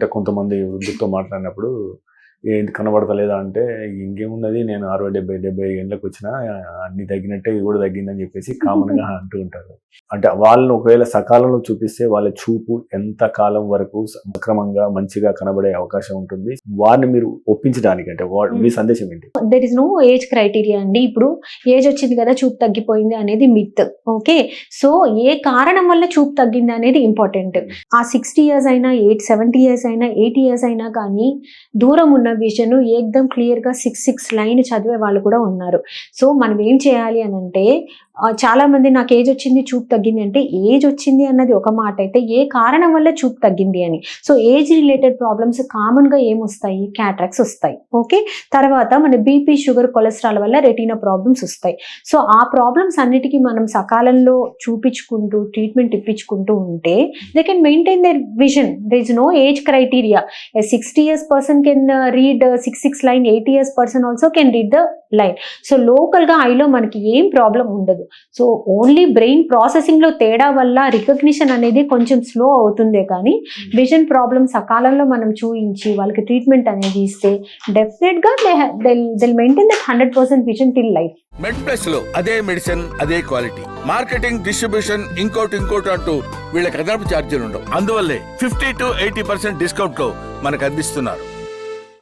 అంటే కొంతమంది వృద్ధులతో మాట్లాడినప్పుడు ఏంటి కనబడతలేదా అంటే ఇంకేమున్నది, నేను 60-70 ఏళ్ళకి వచ్చినా అన్ని తగ్గినట్టే ఇది కూడా తగ్గిందని చెప్పేసి కామన్గా అంటూ ఉంటారు. అంటే వాళ్ళని ఒకవేళ సకాలంలో చూపిస్తే వాళ్ళ చూపు ఎంత కాలం వరకు సక్రమంగా మంచిగా కనబడే అవకాశం ఉంటుంది. వారిని మీరు ఒప్పించడానికి అంటే మీ సందేశం ఏంటి? There is no age criteria అండి. ఇప్పుడు ఏజ్ వచ్చింది కదా చూపు తగ్గిపోయింది అనేది మిత్. ఓకే, సో ఏ కారణం వల్ల చూపు తగ్గింది అనేది ఇంపార్టెంట్. ఆ 60 years అయినా 70 years అయినా 80 years అయినా కానీ దూరం ఉన్న విజన్ ఏకదం క్లియర్ గా 6 లైన్ చదివే వాళ్ళు కూడా ఉన్నారు. సో మనం ఏం చేయాలి అని అంటే, చాలా మంది నాకు ఏజ్ వచ్చింది చూపు తగ్గింది అంటే, ఏజ్ వచ్చింది అన్నది ఒక మాట అయితే ఏ కారణం వల్ల చూపు తగ్గింది అని. So age related problems common గా ఏమొస్తాయి, క్యాట్రాక్ట్స్ వస్తాయి. ఓకే, తర్వాత మన బీపీ, షుగర్, కొలెస్ట్రాల్ వల్ల రెటీనా ప్రాబ్లమ్స్ వస్తాయి. సో ఆ ప్రాబ్లమ్స్ అన్నిటికీ మనం సకాలంలో చూపించుకుంటూ ట్రీట్మెంట్ ఇప్పించుకుంటూ ఉంటే they can maintain their vision. There is no age criteria. 60 years person can read 6 line, 80 years person also can read the line. So local గా ఐలో మనకి ఏం ప్రాబ్లం ఉండదు. సో ఓన్లీ బ్రెయిన్ ప్రాసెసింగ్ లో తేడా వల్ల రికగ్నిషన్ అనేది కొంచెం స్లో అవుతుందే కానీ విజన్ ప్రాబ్లమ్ సకాలంలో మనం చూపించి వాళ్ళకి ట్రీట్మెంట్ అనేది ఇస్తే డెఫినెట్ గా they'll maintain that 100% vision till life. Med Plus లో అదే మెడిసిన్ అదే క్వాలిటీ, మార్కెటింగ్, డిస్ట్రిబ్యూషన్, ఇంకోటి అంటూ వీళ్ళకి అదనపు ఛార్జీలు ఉండవు. అందువల్లే 50 to 80% డిస్కౌంట్ లో మనకు అందిస్తున్నారు.